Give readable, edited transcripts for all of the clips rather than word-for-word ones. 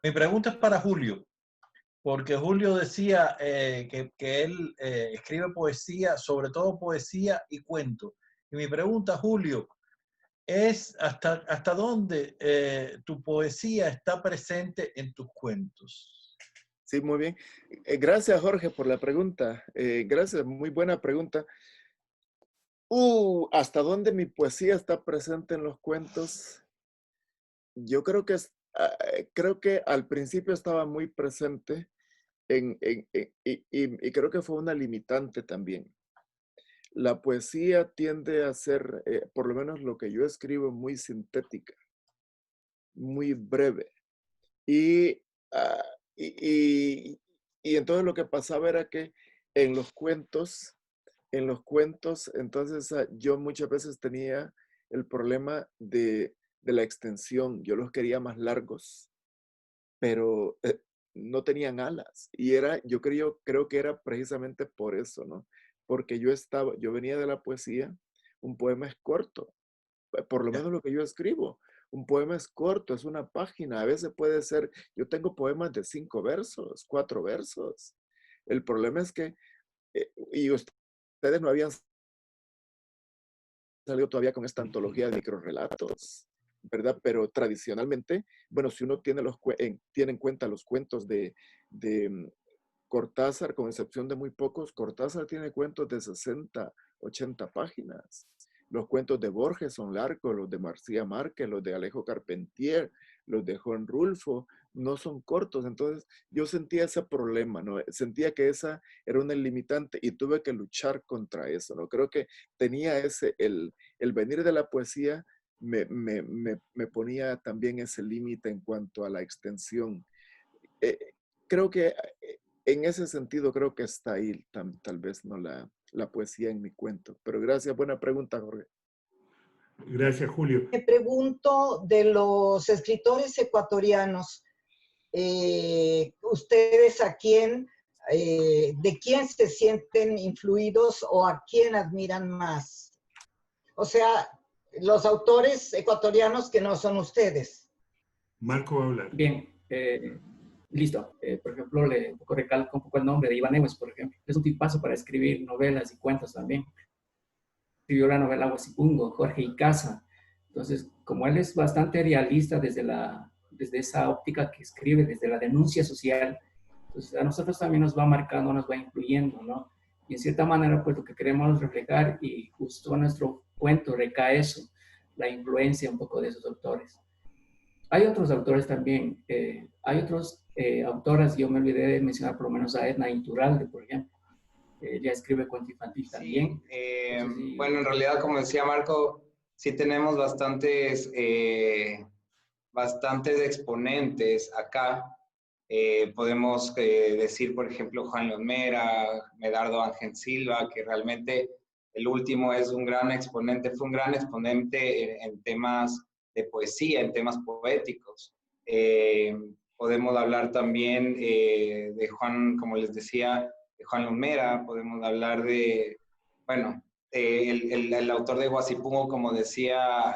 Mi pregunta es para Julio, porque Julio decía que él escribe poesía, sobre todo poesía y cuentos. Y mi pregunta, Julio, es hasta dónde tu poesía está presente en tus cuentos. Sí, muy bien. Gracias, Jorge, por la pregunta. Gracias, muy buena pregunta. ¿Hasta dónde mi poesía está presente en los cuentos? Yo creo que al principio estaba muy presente y creo que fue una limitante también. La poesía tiende a ser, por lo menos lo que yo escribo, muy sintética, muy breve. Y, ah, y, y- y entonces lo que pasaba era que en los cuentos, entonces yo muchas veces tenía el problema de la extensión. Yo los quería más largos, pero no tenían alas. Y creo que era precisamente por eso, ¿no? Porque yo venía de la poesía, un poema es corto, por lo menos lo que yo escribo. Un poema es corto, es una página. A veces puede ser, yo tengo poemas de 5 versos, 4 versos. El problema es que, y ustedes no habían salido todavía con esta antología de microrelatos, ¿verdad? Pero tradicionalmente, bueno, si uno tiene en cuenta los cuentos de Cortázar, con excepción de muy pocos, Cortázar tiene cuentos de 60, 80 páginas. Los cuentos de Borges son largos, los de García Márquez, los de Alejo Carpentier, los de Juan Rulfo, no son cortos. Entonces yo sentía ese problema, ¿no? Sentía que esa era una limitante y tuve que luchar contra eso, ¿no? Creo que tenía el venir de la poesía me ponía también ese límite en cuanto a la extensión. Eh, Creo que en ese sentido creo que está ahí tal vez no la poesía en mi cuento. Pero gracias, buena pregunta, Jorge. Gracias, Julio. Me pregunto de los escritores ecuatorianos, ustedes de quién se sienten influidos o a quién admiran más. O sea, los autores ecuatorianos que no son ustedes. Marco va a hablar. Bien, listo. Por ejemplo, le recalco un poco el nombre de Iván Eves, por ejemplo. Es un tipazo para escribir novelas y cuentos también. Escribió la novela Huasipungo, Jorge Icaza. Entonces, como él es bastante realista desde esa óptica que escribe, desde la denuncia social, entonces a nosotros también nos va marcando, nos va influyendo, ¿no? Y en cierta manera, pues lo que queremos reflejar, y justo en nuestro cuento recae eso, la influencia un poco de esos autores. Hay otros autores también, hay otros autoras, yo me olvidé de mencionar por lo menos a Edna Iturralde, por ejemplo. Ella escribe cuento infantil también. Sí, bueno, en realidad, como decía Marco, sí tenemos bastantes exponentes acá. Podemos decir, por ejemplo, Juan Lomera, Medardo Ángel Silva, que realmente el último es un gran exponente, fue un gran exponente en temas de poesía, en temas poéticos. Podemos hablar también de Juan, como les decía, de Juan Lomera, podemos hablar de, bueno, el autor de Huasipungo, como decía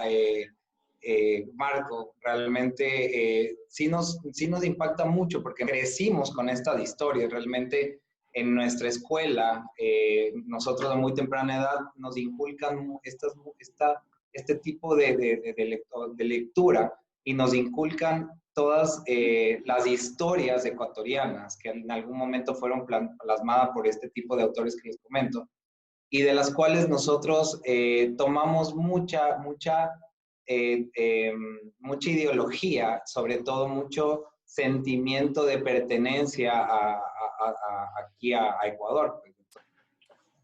Marco, realmente sí nos impacta mucho porque crecimos con estas historias. Realmente en nuestra escuela, nosotros a muy temprana edad nos inculcan este tipo de lectura y nos inculcan todas las historias ecuatorianas que en algún momento fueron plasmadas por este tipo de autores que les comento y de las cuales nosotros tomamos mucha ideología, sobre todo mucho sentimiento de pertenencia aquí a Ecuador.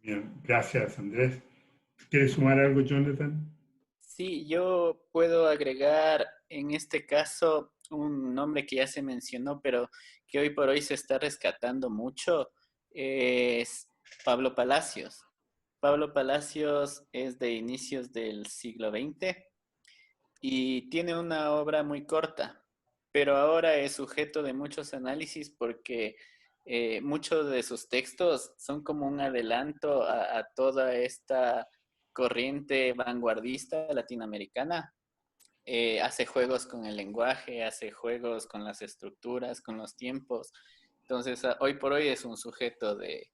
Bien, gracias, Andrés. ¿Quieres sumar algo, Jonathan? Sí, yo puedo agregar en este caso un nombre que ya se mencionó, pero que hoy por hoy se está rescatando mucho, es Pablo Palacios. Pablo Palacios es de inicios del siglo XX y tiene una obra muy corta, pero ahora es sujeto de muchos análisis porque muchos de sus textos son como un adelanto a toda esta corriente vanguardista latinoamericana hace juegos con el lenguaje, hace juegos con las estructuras, con los tiempos. Entonces, hoy por hoy es un sujeto de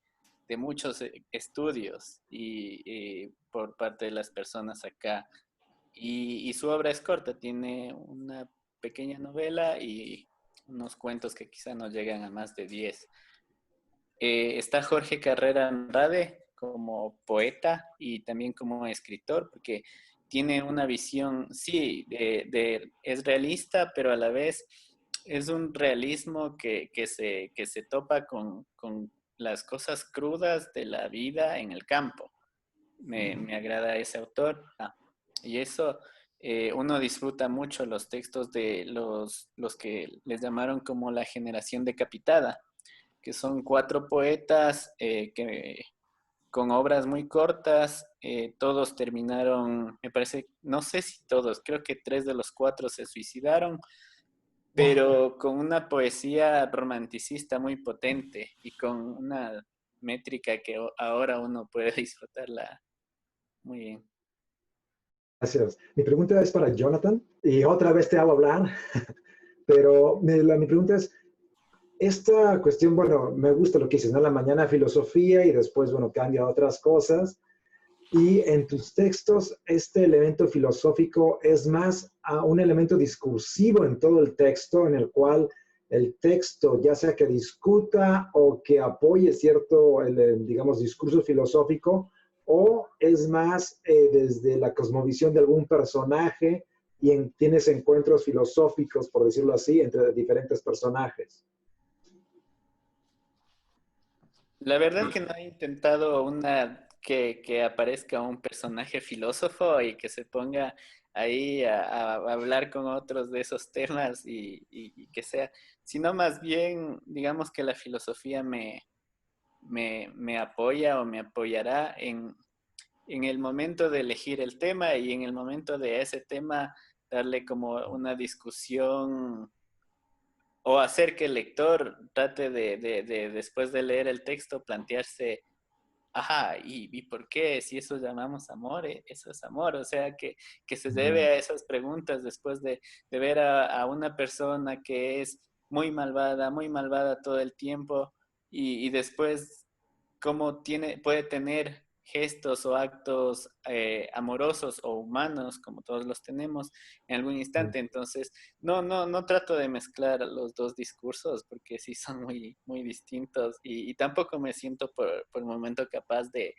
muchos estudios y por parte de las personas acá. Y su obra es corta, tiene una pequeña novela y unos cuentos que quizá no llegan a más de 10. Está Jorge Carrera Andrade como poeta y también como escritor, porque tiene una visión, sí, es realista, pero a la vez es un realismo que se topa con las cosas crudas de la vida en el campo. Me agrada ese autor. Y eso, uno disfruta mucho los textos de los que les llamaron como la generación decapitada, que son 4 poetas que con obras muy cortas, todos terminaron, me parece, no sé si todos, creo que 3 de los 4 se suicidaron, pero con una poesía romanticista muy potente y con una métrica que ahora uno puede disfrutarla muy bien. Gracias. Mi pregunta es para Jonathan, y otra vez te hago hablar, pero mi pregunta es, esta cuestión, bueno, me gusta lo que dices, ¿no? La mañana filosofía y después, bueno, cambia a otras cosas. Y en tus textos, este elemento filosófico es más un elemento discursivo en todo el texto, en el cual el texto, ya sea que discuta o que apoye cierto, digamos, discurso filosófico, o es más desde la cosmovisión de algún personaje y tienes encuentros filosóficos, por decirlo así, entre diferentes personajes. La verdad que no he intentado que aparezca un personaje filósofo y que se ponga ahí a hablar con otros de esos temas y que sea, sino más bien, digamos que la filosofía me apoya o me apoyará en el momento de elegir el tema y en el momento de ese tema darle como una discusión o hacer que el lector trate después de leer el texto, plantearse, ajá, ¿y por qué? Si eso llamamos amor, eso es amor. O sea, que se debe a esas preguntas después de ver a una persona que es muy malvada todo el tiempo y después cómo puede tener gestos o actos amorosos o humanos, como todos los tenemos, en algún instante. Entonces, no trato de mezclar los dos discursos porque sí son muy, muy distintos y tampoco me siento por el momento capaz de,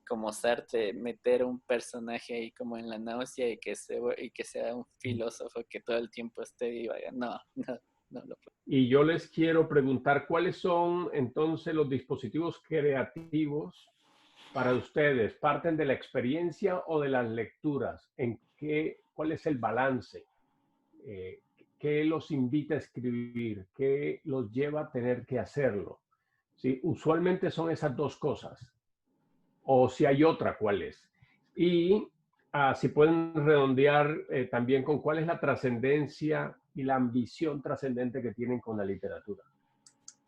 como Sartre, meter un personaje ahí como en la náusea y que sea un filósofo que todo el tiempo esté divagando. No lo puedo. Y yo les quiero preguntar cuáles son entonces los dispositivos creativos para ustedes. ¿Parten de la experiencia o de las lecturas? ¿Cuál es el balance? ¿Qué los invita a escribir? ¿Qué los lleva a tener que hacerlo? ¿Sí? Usualmente son esas dos cosas. O si hay otra, ¿cuál es? Y si pueden redondear también con cuál es la trascendencia y la ambición trascendente que tienen con la literatura.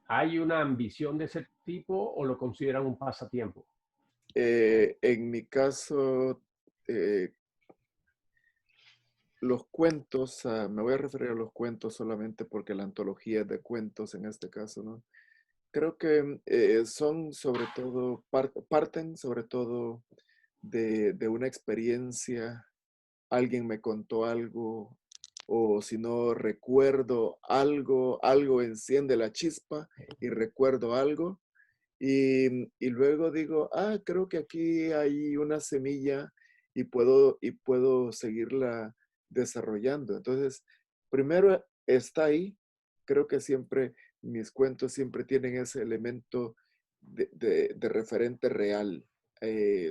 ¿Hay una ambición de ese tipo o lo consideran un pasatiempo? En mi caso, los cuentos, me voy a referir a los cuentos solamente porque la antología es de cuentos en este caso, ¿no? Creo que son sobre todo, parten sobre todo de una experiencia. Alguien me contó algo, o si no recuerdo algo, algo enciende la chispa y recuerdo algo. Y luego digo, creo que aquí hay una semilla y puedo seguirla desarrollando. Entonces, primero está ahí. Creo que siempre mis cuentos siempre tienen ese elemento de referente real.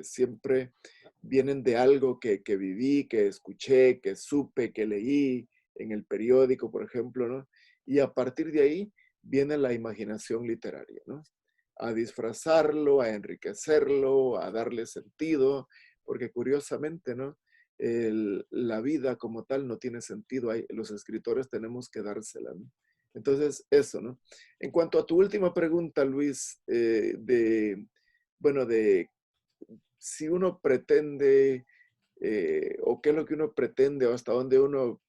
Siempre vienen de algo que viví, que escuché, que supe, que leí en el periódico, por ejemplo, ¿no? Y a partir de ahí viene la imaginación literaria, ¿no? A disfrazarlo, a enriquecerlo, a darle sentido, porque curiosamente, ¿no? La vida como tal no tiene sentido. Los escritores tenemos que dársela, ¿no? Entonces, eso, ¿no? En cuanto a tu última pregunta, Luis, de si uno pretende o qué es lo que uno pretende o hasta dónde uno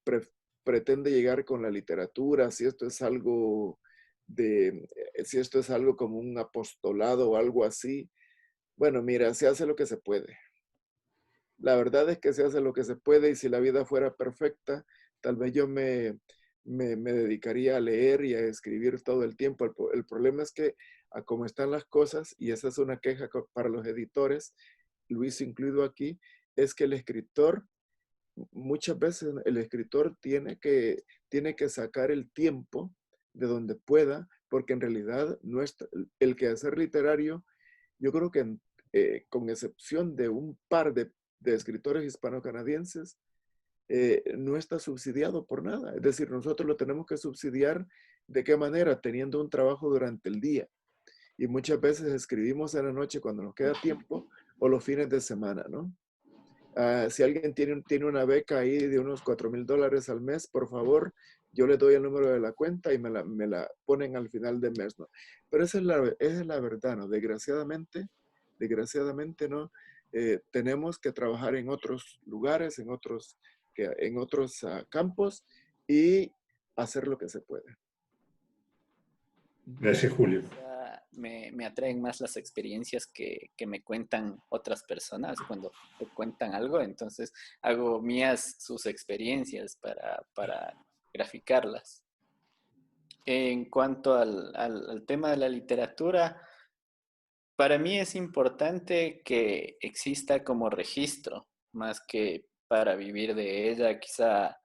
pretende llegar con la literatura, si esto es algo si esto es algo como un apostolado o algo así. Bueno, mira, se hace lo que se puede. La verdad es que se hace lo que se puede y si la vida fuera perfecta, tal vez yo me dedicaría a leer y a escribir todo el tiempo. El problema es que a cómo están las cosas, y esa es una queja para los editores, Luis incluido aquí, es que el escritor, muchas veces el escritor tiene que sacar el tiempo de donde pueda, porque en realidad el quehacer literario, yo creo que con excepción de un par de escritores hispano-canadienses, no está subsidiado por nada. Es decir, nosotros lo tenemos que subsidiar ¿de qué manera? Teniendo un trabajo durante el día. Y muchas veces escribimos en la noche cuando nos queda tiempo o los fines de semana, ¿no? Si alguien tiene una beca ahí de unos $4,000 al mes, por favor, yo le doy el número de la cuenta y me la ponen al final del mes, ¿no? Pero esa es la verdad, ¿no? Desgraciadamente, ¿no? Tenemos que trabajar en otros lugares, en otros campos y hacer lo que se puede. Gracias, Julio. Me atraen más las experiencias que me cuentan otras personas cuando te cuentan algo, entonces hago mías sus experiencias para graficarlas. En cuanto al tema de la literatura, para mí es importante que exista como registro, más que para vivir de ella. Quizá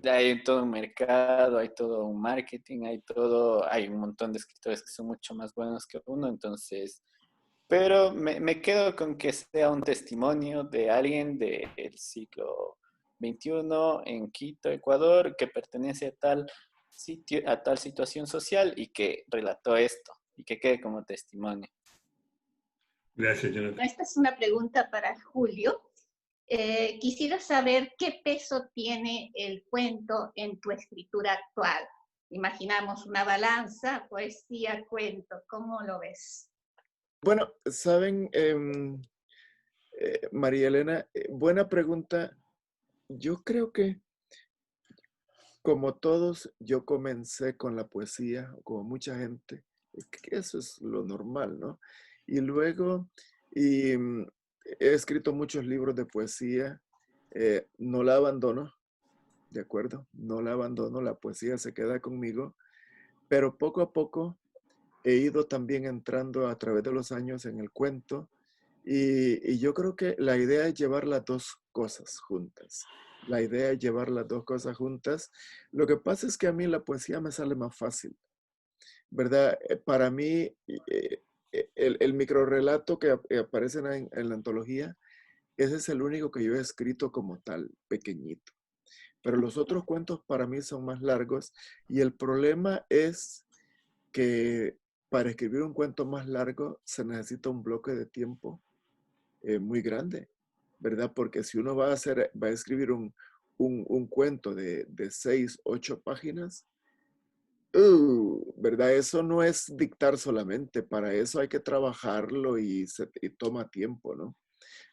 hay todo un mercado, hay todo un marketing, hay un montón de escritores que son mucho más buenos que uno, entonces, pero me quedo con que sea un testimonio de alguien del siglo XXI en Quito, Ecuador, que pertenece a tal sitio, a tal situación social y que relató esto y que quede como testimonio. Gracias, Jonathan. Esta es una pregunta para Julio. Quisiera saber qué peso tiene el cuento en tu escritura actual. Imaginamos una balanza, poesía, cuento. ¿Cómo lo ves? Bueno, saben, María Elena, buena pregunta. Yo creo que, como todos, yo comencé con la poesía, como mucha gente, que eso es lo normal, ¿no? Y luego, he escrito muchos libros de poesía, no la abandono, ¿de acuerdo? No la abandono, la poesía se queda conmigo, pero poco a poco he ido también entrando a través de los años en el cuento y yo creo que la idea es llevar las dos cosas juntas. La idea es llevar las dos cosas juntas. Lo que pasa es que a mí la poesía me sale más fácil, ¿verdad? Para mí, el microrrelato que aparece en la antología, ese es el único que yo he escrito como tal, pequeñito. Pero los otros cuentos para mí son más largos y el problema es que para escribir un cuento más largo se necesita un bloque de tiempo muy grande, ¿verdad? Porque si uno va a escribir un cuento de 6, 8 páginas, ¿verdad? Eso no es dictar solamente, para eso hay que trabajarlo y toma tiempo, ¿no?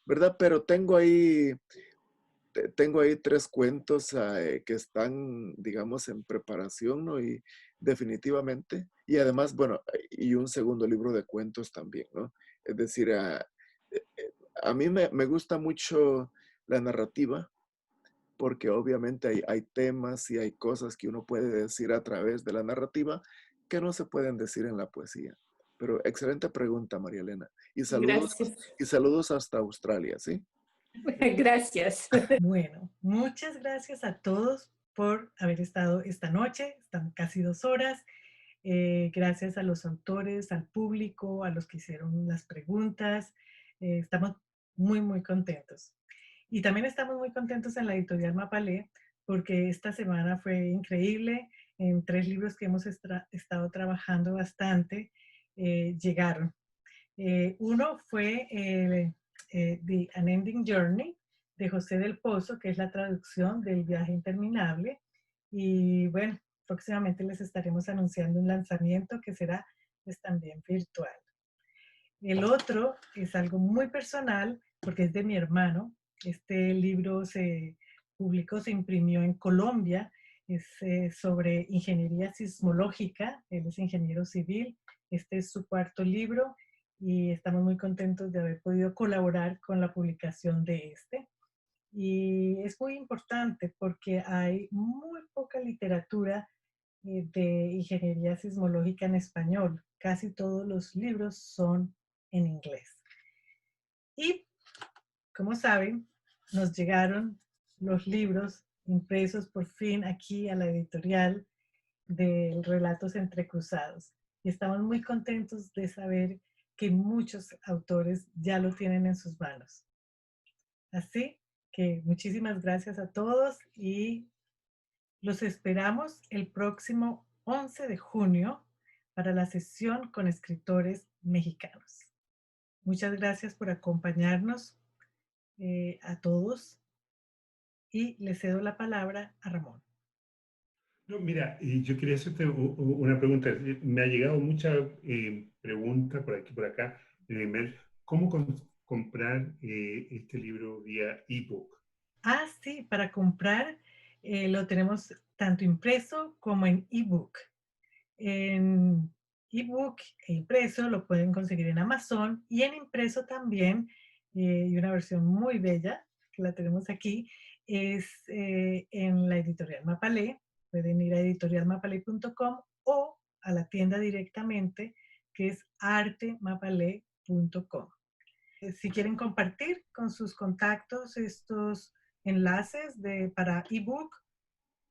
¿Verdad? Pero tengo ahí 3 cuentos que están, digamos, en preparación, ¿no? Y definitivamente, y además, bueno, y un segundo libro de cuentos también, ¿no? Es decir, a mí me gusta mucho la narrativa, porque obviamente hay temas y hay cosas que uno puede decir a través de la narrativa que no se pueden decir en la poesía. Pero excelente pregunta, María Elena. Y saludos hasta Australia, ¿sí? Gracias. Bueno, muchas gracias a todos por haber estado esta noche. Están casi 2 horas. Gracias a los autores, al público, a los que hicieron las preguntas. Estamos muy, muy contentos. Y también estamos muy contentos en la editorial Mapalé porque esta semana fue increíble. En 3 libros que hemos estado trabajando bastante, llegaron. Uno fue The Unending Journey de José del Pozo, que es la traducción del Viaje Interminable. Y bueno, próximamente les estaremos anunciando un lanzamiento que será pues también virtual. El otro es algo muy personal porque es de mi hermano, Este libro se publicó, se imprimió en Colombia. Es sobre ingeniería sismológica. Él es ingeniero civil. Este es su cuarto libro y estamos muy contentos de haber podido colaborar con la publicación de este. Y es muy importante porque hay muy poca literatura de ingeniería sismológica en español. Casi todos los libros son en inglés. Y, como saben, nos llegaron los libros impresos por fin aquí a la editorial de Relatos Entrecruzados. Y estamos muy contentos de saber que muchos autores ya lo tienen en sus manos. Así que muchísimas gracias a todos y los esperamos el próximo 11 de junio para la sesión con escritores mexicanos. Muchas gracias por acompañarnos a todos y le cedo la palabra a Ramón. No, mira, yo quería hacerte una pregunta. Me ha llegado mucha pregunta por aquí, por acá, en el email. ¿Cómo comprar este libro vía ebook? Ah, sí, para comprar lo tenemos tanto impreso como en ebook. En ebook e impreso lo pueden conseguir en Amazon y en impreso también, y una versión muy bella que la tenemos aquí, es en la editorial Mapalé. Pueden ir a editorialmapalé.com o a la tienda directamente, que es artemapalé.com. Si quieren compartir con sus contactos estos enlaces para ebook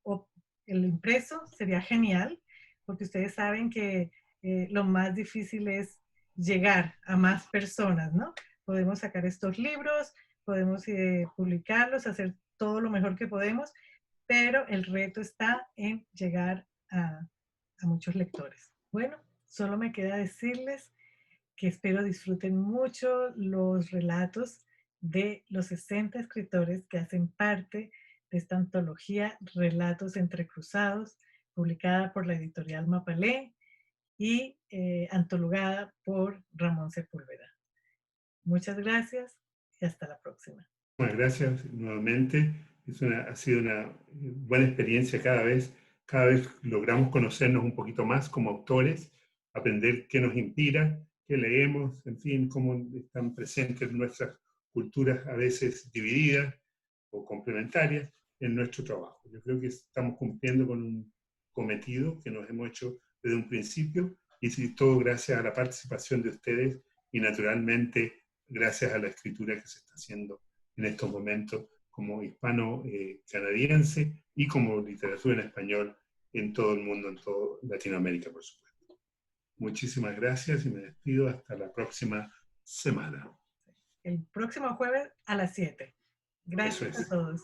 o el impreso, sería genial, porque ustedes saben que lo más difícil es llegar a más personas, ¿no? Podemos sacar estos libros, podemos publicarlos, hacer todo lo mejor que podemos, pero el reto está en llegar a muchos lectores. Bueno, solo me queda decirles que espero disfruten mucho los relatos de los 60 escritores que hacen parte de esta antología Relatos Entrecruzados, publicada por la editorial Mapalé y antologada por Ramón Sepúlveda. Muchas gracias y hasta la próxima. Bueno, gracias nuevamente. Ha sido una buena experiencia cada vez logramos conocernos un poquito más como autores, aprender qué nos inspira, qué leemos, en fin, cómo están presentes nuestras culturas a veces divididas o complementarias en nuestro trabajo. Yo creo que estamos cumpliendo con un cometido que nos hemos hecho desde un principio y todo gracias a la participación de ustedes y naturalmente gracias a la escritura que se está haciendo en estos momentos como hispano-canadiense y como literatura en español en todo el mundo, en toda Latinoamérica, por supuesto. Muchísimas gracias y me despido hasta la próxima semana. El próximo jueves a las 7. Gracias a todos.